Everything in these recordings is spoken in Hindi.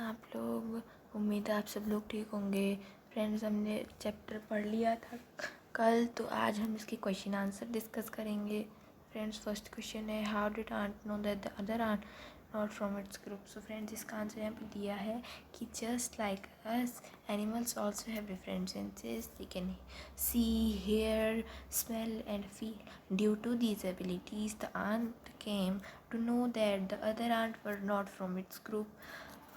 आप लोग? उम्मीद है आप सब लोग ठीक होंगे। फ्रेंड्स, हमने चैप्टर पढ़ लिया था कल, तो आज हम इसके क्वेश्चन आंसर डिस्कस करेंगे। फ्रेंड्स, फर्स्ट क्वेश्चन है, how did ant know that the other ant not from its group. So friends, इसका आंसर यहाँ पे दिया है कि just like us animals also have different senses, they can see, hear, smell and feel. Due to these abilities the ant came to know that the other ant were not from its group.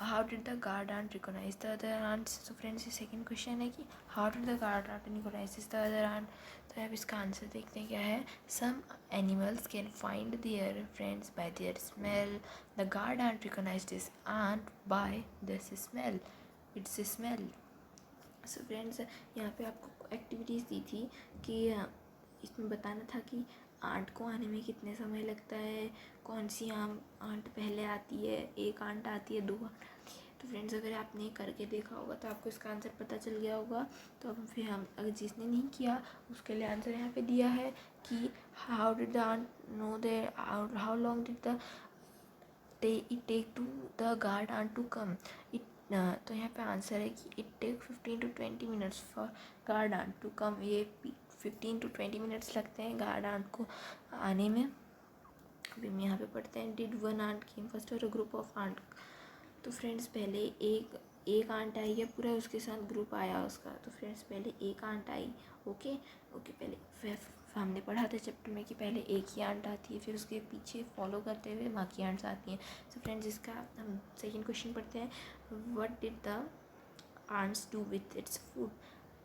How did the guard ant recognize the other ants? So friends, ये second question है कि how did the guard ant recognize the other ant? तो अब इसका आंसर देखते हैं क्या है। Some animals can find their friends by their smell. The guard ant recognized this ant by this smell. Its smell. So friends, यहाँ पे आपको एक्टिविटीज़ दी थी कि इसमें बताना था कि आंट को आने में कितने समय लगता है, कौन सी आंट पहले आती है, एक आंट आती है, दो आंट आती है। तो फ्रेंड्स, अगर आपने करके देखा होगा तो आपको इसका आंसर पता चल गया होगा। तो अब फिर हम, अगर जिसने नहीं किया उसके लिए आंसर यहाँ पे दिया है कि how did the ant know they, how long did the it take to the guard ant to come. तो यहाँ पे आंसर है कि it take 15 to 20 minutes for guard ant to come. ये 15 to 20 मिनट्स लगते हैं गार्ड आंट को आने में। अभी हम यहाँ पे पढ़ते हैं, did one ant came first और अ ग्रुप ऑफ आंट। तो फ्रेंड्स, पहले एक आंट आई है, पूरा उसके साथ ग्रुप आया उसका। तो फ्रेंड्स, पहले एक आंट आई। ओके, पहले हमने पढ़ा था चैप्टर में कि पहले एक ही आंट आती है, फिर उसके पीछे फॉलो करते हुए बाकी आंट्स आती हैं। सो फ्रेंड्स, इसका हम सेकेंड क्वेश्चन पढ़ते हैं, what did the ants do with its food.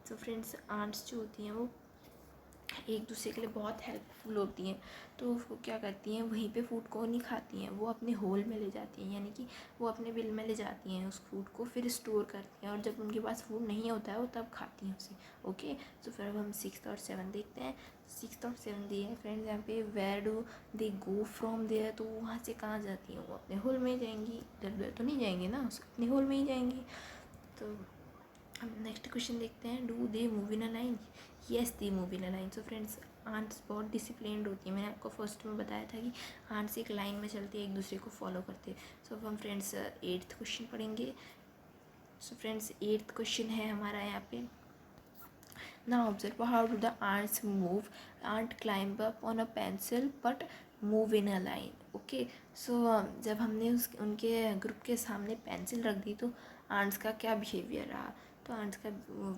तो फ्रेंड्स, आंट्स जो होती हैं वो एक दूसरे के लिए बहुत हेल्पफुल होती हैं। तो वो क्या करती हैं, वहीं पे फूड को नहीं खाती हैं, वो अपने होल में ले जाती हैं, यानी कि वो अपने बिल में ले जाती हैं उस फूड को, फिर स्टोर करती हैं, और जब उनके पास फूड नहीं होता है वो तब खाती हैं उसे। ओके, तो फिर अब हम 6th और 7th देखते हैं। 6th और 7th दिए हैं फ्रेंड्स यहाँ पे, where do they go from there. तो वहाँ से कहाँ जाती हैं, वो अपने होल में जाएंगी, इधर उधर तो नहीं जाएंगी ना, अपने होल में ही जाएंगी। तो हम नेक्स्ट क्वेश्चन देखते हैं, do they move in a line. Yes, they move in a line. So friends, ants बहुत डिसिप्लिन्ड होती है। मैंने आपको फर्स्ट में बताया था कि आंट्स एक लाइन में चलती है, एक दूसरे को फॉलो करते हैं। सो अब हम फ्रेंड्स 8th क्वेश्चन पढ़ेंगे। सो फ्रेंड्स, 8th क्वेश्चन है हमारा यहाँ पे, now observe how do the ants move. Ant climb up on a pencil but move in a line. Okay, so जब हमने उनके ग्रुप के सामने पेंसिल रख दी तो आंट्स का क्या बिहेवियर रहा। तो आंट्स का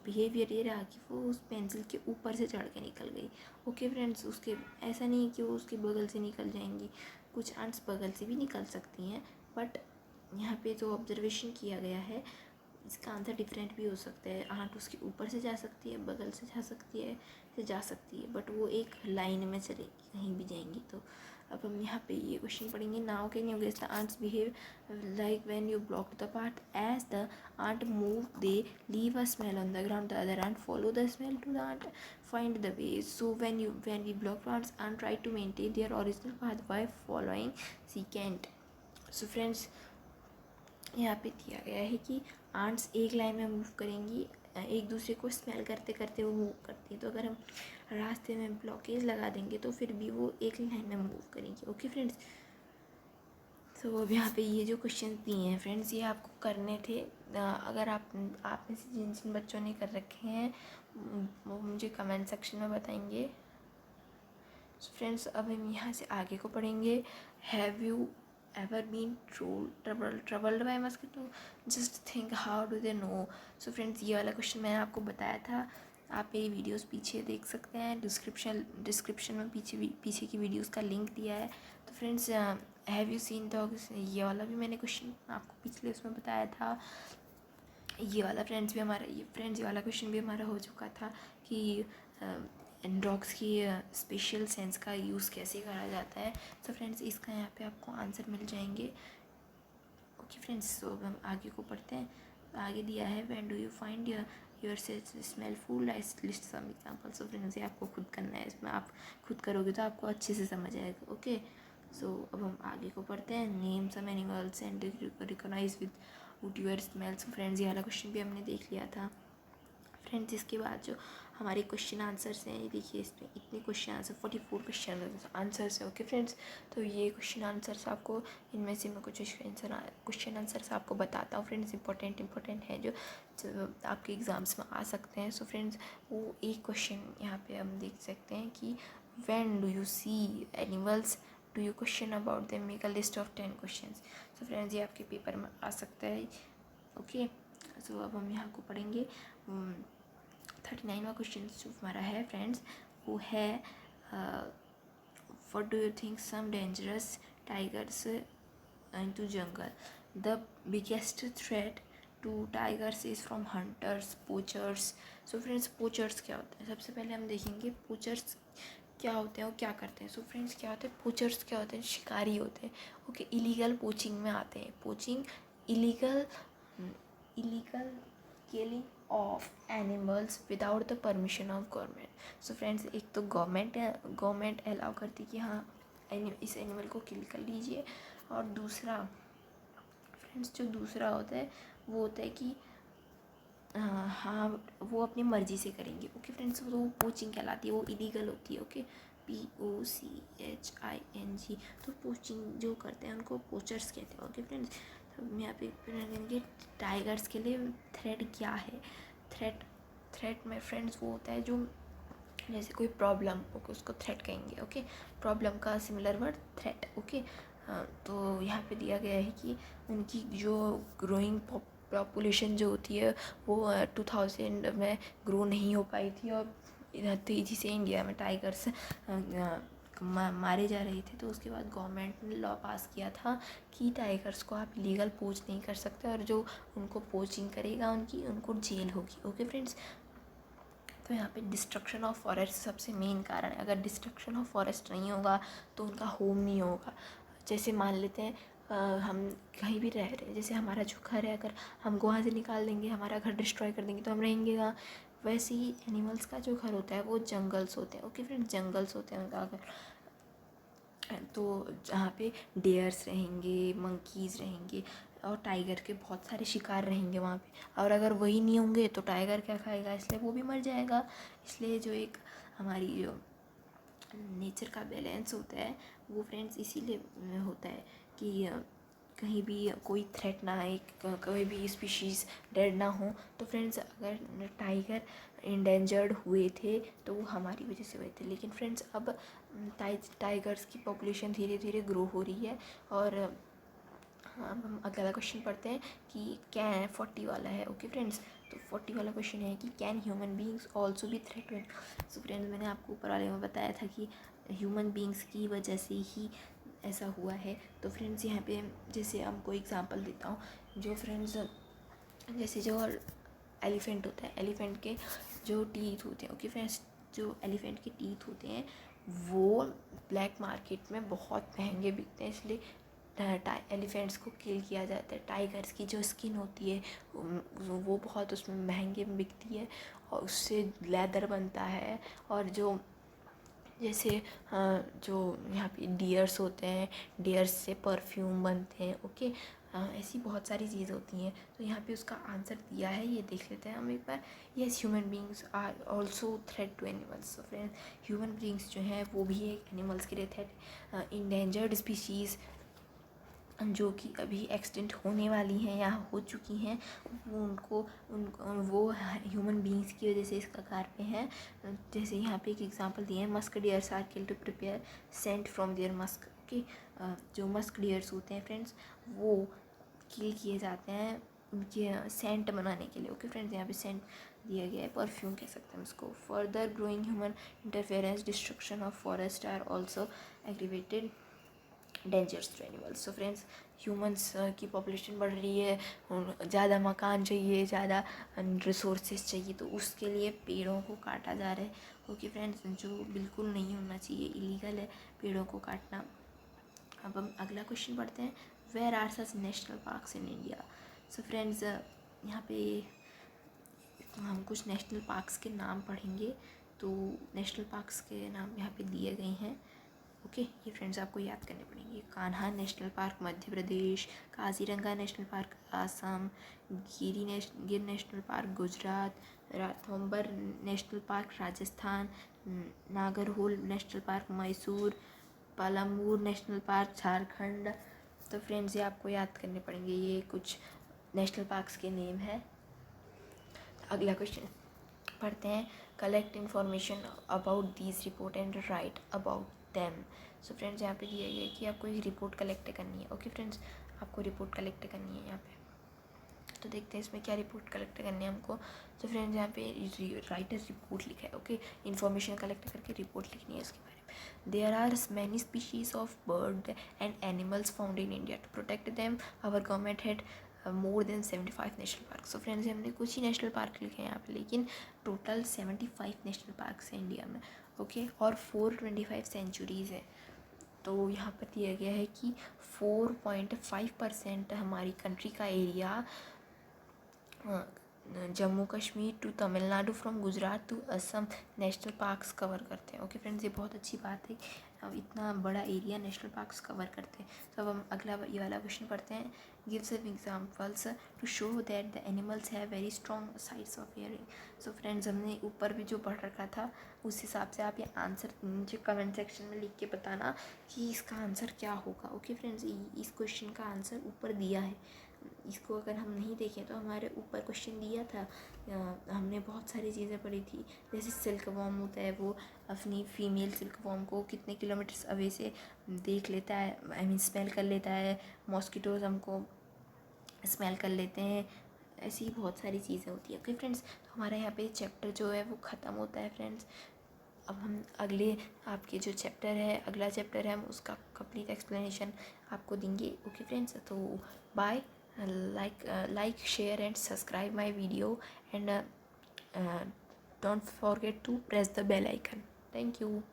बिहेवियर ये रहा कि वो उस पेंसिल के ऊपर से चढ़ के निकल गई। ओके फ्रेंड्स, उसके ऐसा नहीं है कि वो उसके बगल से निकल जाएंगी, कुछ आंट्स बगल से भी निकल सकती हैं, बट यहाँ पे जो ऑब्जर्वेशन किया गया है इसका आंसर डिफरेंट भी हो सकता है। आंट उसके ऊपर से जा सकती है, बगल से जा सकती है, बट वो एक लाइन में चलेगी, कहीं भी जाएंगी। तो अब हम यहाँ पे ये क्वेश्चन पढ़ेंगे, now can you guess the ants behave like when you block the path. As the ant move they leave a smell on the ground, the other ant follow the smell to the ant find the way. So when we block plants and try to maintain their original path by following secant. So friends, यहाँ पे दिया गया है कि आंट्स एक लाइन में मूव करेंगी, एक दूसरे को स्मेल करते करते वो मूव करती है। तो अगर हम रास्ते में ब्लॉकेज लगा देंगे तो फिर भी वो एक लाइन में मूव करेंगी। ओके फ्रेंड्स, तो अब यहाँ पे ये जो क्वेश्चन दिए हैं फ्रेंड्स, ये आपको करने थे। अगर आप में से जिन जिन बच्चों ने कर रखे हैं वो मुझे कमेंट सेक्शन में बताएंगे। फ्रेंड्स, अब हम यहाँ से आगे को पढ़ेंगे, have you ever been troubled by mosquito? Just think how do they know? So friends, ये वाला क्वेश्चन मैंने आपको बताया था, आप मेरी वीडियोस पीछे देख सकते हैं, डिस्क्रिप्शन में पीछे की वीडियोस का लिंक दिया है। तो friends, have you seen dogs, ये वाला भी मैंने क्वेश्चन आपको पिछले उसमें बताया था। ये वाला ये वाला क्वेश्चन भी हमारा हो चुका था कि डॉग्स की स्पेशल सेंस का यूज़ कैसे करा जाता है। तो फ्रेंड्स, इसका यहाँ पे आपको आंसर मिल जाएंगे। ओके फ्रेंड्स, तो अब हम आगे को पढ़ते हैं। आगे दिया है, when do you find your smell food, I list some example. So friends, ये आपको खुद करना है, इसमें आप खुद करोगे तो आपको अच्छे से समझ आएगा। ओके, सो अब हम आगे को पढ़ते हैं, name some animals and recognise with your smell. So friends, ये वाला क्वेश्चन भी हमने देख लिया था। फ्रेंड्स, इसके बाद जो हमारे क्वेश्चन आंसर्स हैं। ये देखिए इसमें इतने क्वेश्चन आंसर 44 क्वेश्चन आंसर्स है। ओके फ्रेंड्स, तो ये क्वेश्चन आंसर्स आपको इनमें से मैं कुछ क्वेश्चन आंसर्स आपको बताता हूँ फ्रेंड्स, इंपॉर्टेंट है जो आपके एग्ज़ाम्स में आ सकते हैं। सो फ्रेंड्स, वो एक क्वेश्चन यहाँ पे हम देख सकते हैं कि when do you see animals do you question about them, make a list of 10 question. So friends, ये आपके पेपर में आ सकता है। ओके, सो अब हम यहाँ को पढ़ेंगे। 39वां क्वेश्चन जो हमारा है फ्रेंड्स, वो है what do you think some dangerous tigers into jungle, the biggest threat to tigers is from hunters, poachers. So friends, poachers क्या होते हैं? सबसे पहले हम देखेंगे poachers क्या होते हैं और क्या करते हैं। सो फ्रेंड्स, क्या होते हैं पोचर्स? क्या होते हैं? शिकारी होते हैं। ओके, इलीगल पोचिंग में आते हैं। Poaching illegal killing of animals without the permission of government. So friends, एक तो गवर्नमेंट अलाउ करती है कि हाँ इस एनिमल को किल कर लीजिए, और दूसरा फ्रेंड्स जो दूसरा होता है वो होता है कि हाँ वो अपनी मर्ज़ी से करेंगे। ओके फ्रेंड्स, तो वो पोचिंग कहलाती है, वो इलीगल होती है। Okay, POCHING। तो पोचिंग जो करते हैं उनको पोचर्स कहते हैं। ओके फ्रेंड्स, तो हम यहाँ पे करेंगे टाइगर्स के लिए थ्रेट क्या है। थ्रेट में फ्रेंड्स वो होता है जो जैसे कोई प्रॉब्लम, ओके, उसको थ्रेट कहेंगे। ओके, प्रॉब्लम का सिमिलर वर्ड थ्रेट। ओके, तो यहाँ पे दिया गया है कि उनकी जो ग्रोइंग पॉपुलेशन जो होती है वो 2000 में ग्रो नहीं हो पाई थी, और तेज़ी से इंडिया में टाइगर्स मारे जा रहे थे। तो उसके बाद गवर्नमेंट ने लॉ पास किया था कि टाइगर्स को आप लीगल पोच नहीं कर सकते, और जो उनको पोचिंग करेगा उनको जेल होगी। ओके फ्रेंड्स, तो यहाँ पे डिस्ट्रक्शन ऑफ फॉरेस्ट सबसे मेन कारण है। अगर डिस्ट्रक्शन ऑफ फॉरेस्ट नहीं होगा तो उनका होम नहीं होगा। जैसे मान लेते हैं हम कहीं भी रह रहे हैं, जैसे हमारा जो घर है, अगर हम वहाँ से निकाल देंगे, हमारा घर डिस्ट्रॉय कर देंगे, तो हम रहेंगे कहाँ? वैसे ही एनिमल्स का जो घर होता है वो जंगल्स होते हैं। ओके फ्रेंड्स, जंगल्स होते हैं उनका घर। तो जहाँ पे डेयर्स रहेंगे, मंकीज़ रहेंगे, और टाइगर के बहुत सारे शिकार रहेंगे वहाँ पे। और अगर वही नहीं होंगे तो टाइगर क्या खाएगा? इसलिए वो भी मर जाएगा। इसलिए जो एक हमारी जो नेचर का बैलेंस होता है वो फ्रेंड्स इसीलिए होता है कि कहीं भी कोई थ्रेट ना आए, कोई भी स्पीशीज़ डेड ना हो। तो फ्रेंड्स, अगर टाइगर इंडेंजर्ड हुए थे तो वो हमारी वजह से हुए थे, लेकिन फ्रेंड्स अब टाइगर्स की पॉपुलेशन धीरे धीरे ग्रो हो रही है। और अब हम अगला क्वेश्चन पढ़ते हैं कि कैन 40 वाला है। ओके फ्रेंड्स, तो 40 वाला क्वेश्चन है कि can human beings also be threatened. So friends, मैंने आपको ऊपर वाले में बताया था कि ह्यूमन बींग्स की वजह से ही ऐसा हुआ है। तो फ्रेंड्स, यहाँ पे जैसे आपको एग्जांपल देता हूँ, जो फ्रेंड्स जैसे जो एलिफेंट होता है, एलिफेंट के जो टीथ होते हैं, ओके फ्रेंड्स, जो एलिफेंट के टीथ होते हैं वो ब्लैक मार्केट में बहुत महंगे बिकते हैं, इसलिए एलिफेंट्स को किल किया जाता है। टाइगर्स की जो स्किन होती है वो बहुत उसमें महंगे में बिकती है, और उससे लेदर बनता है। और जो जैसे जो यहाँ पे डियर्स होते हैं, डियर्स से परफ्यूम बनते हैं। ओके, ऐसी बहुत सारी चीज़ होती हैं। तो यहाँ पे उसका आंसर दिया है, ये देख लेते हैं हम एक बार। Yes, human beings are also threat to animals. So friend, human beings जो हैं वो भी एक एनिमल्स के लिए थ्रेट। इंडेंजर्ड स्पीशीज़ जो कि अभी एक्सटिंक्ट होने वाली हैं या हो चुकी हैं, वो ह्यूमन बींग्स की वजह से इस कगार पे हैं। जैसे यहाँ पे एक एग्जांपल दिए हैं, musk deers are killed to prepare scent from their musk. Okay, जो मस्क डियर्स होते हैं फ्रेंड्स वो किल किए जाते हैं उनके सेंट बनाने के लिए। ओके फ्रेंड्स, यहाँ पे सेंट दिया गया है, परफ्यूम कह सकते हैं उसको। Further growing human interference, destruction of forest are also aggravated dangers to animals. So friends, humans की पॉपुलेशन बढ़ रही है, ज़्यादा मकान चाहिए, ज़्यादा रिसोर्सेज चाहिए, तो उसके लिए पेड़ों को काटा जा रहा है। ओके फ्रेंड्स, जो बिल्कुल नहीं होना चाहिए, इलीगल है पेड़ों को काटना। अब हम अगला क्वेश्चन पढ़ते हैं, where are such national parks in India. So friends, यहाँ पे हम कुछ नेशनल पार्क्स के नाम पढ़ेंगे। तो नेशनल पार्क्स के नाम यहाँ पे दिए गए हैं। ओके, ये फ्रेंड्स आपको याद करने पड़ेंगे। Kanha national park Madhya Pradesh, Kaziranga national park Assam, Gir national park Gujarat, Ranthambore national park Rajasthan, Nagarhole national park Mysore, Palamau national park Jharkhand. तो फ्रेंड्स ये आपको याद करने पड़ेंगे, ये कुछ नेशनल पार्क्स के नेम है। अगला क्वेश्चन पढ़ते हैं। Collect information about these report and right about them. So friends यहाँ पे दिया गया है कि आपको एक रिपोर्ट कलेक्ट करनी है। ओके फ्रेंड्स, आपको रिपोर्ट कलेक्ट करनी है यहाँ पे। तो देखते हैं इसमें क्या रिपोर्ट कलेक्ट करनी है हमको। तो फ्रेंड्स यहाँ पे राइटर रिपोर्ट लिखा है। ओके, इन्फॉर्मेशन कलेक्ट करके रिपोर्ट लिखनी है इसके बारे में। There are many species of bird and animals found in India. To protect them our government had more than 75 national park. So friends हमने कुछ ही नेशनल पार्क लिखे हैं यहाँ पे, लेकिन टोटल 75 नेशनल पार्क्स हैं इंडिया में। ओके, और 425 सेंचुरीज़ है। तो यहाँ पर दिया गया है कि 4.5% हमारी कंट्री का area Jammu Kashmir to Tamil Nadu, from Gujarat to Assam national parks cover करते हैं। ओके फ्रेंड्स, ये बहुत अच्छी बात है, अब इतना बड़ा एरिया नेशनल पार्क्स कवर करते हैं। तो अब हम अगला ये वाला क्वेश्चन पढ़ते हैं। Give some examples to show that the animals have very strong sights of hearing. So friends हमने ऊपर भी जो पढ़ रखा था उस हिसाब से आप ये आंसर नीचे कमेंट सेक्शन में लिख के बताना कि इसका आंसर क्या होगा। ओके फ्रेंड्स, इस क्वेश्चन का आंसर ऊपर दिया है, इसको अगर हम नहीं देखें तो हमारे ऊपर क्वेश्चन दिया था, हमने बहुत सारी चीज़ें पढ़ी थी। जैसे सिल्क वॉर्म होता है, वो अपनी फीमेल सिल्क वॉर्म को कितने किलोमीटर्स अवे से देख लेता है, आई मीन स्मेल कर लेता है। मॉस्किटोज़ हमको स्मेल कर लेते हैं। ऐसी ही बहुत सारी चीज़ें होती है। ओके फ्रेंड्स, तो हमारा यहाँ पे चैप्टर जो है वो ख़त्म होता है फ्रेंड्स। अब हम अगले आपके जो चैप्टर है, अगला चैप्टर है, हम उसका कंप्लीट एक्सप्लेनेशन आपको देंगे। ओके फ्रेंड्स, तो bye. like share and subscribe my video, and don't forget to press the bell icon. Thank you.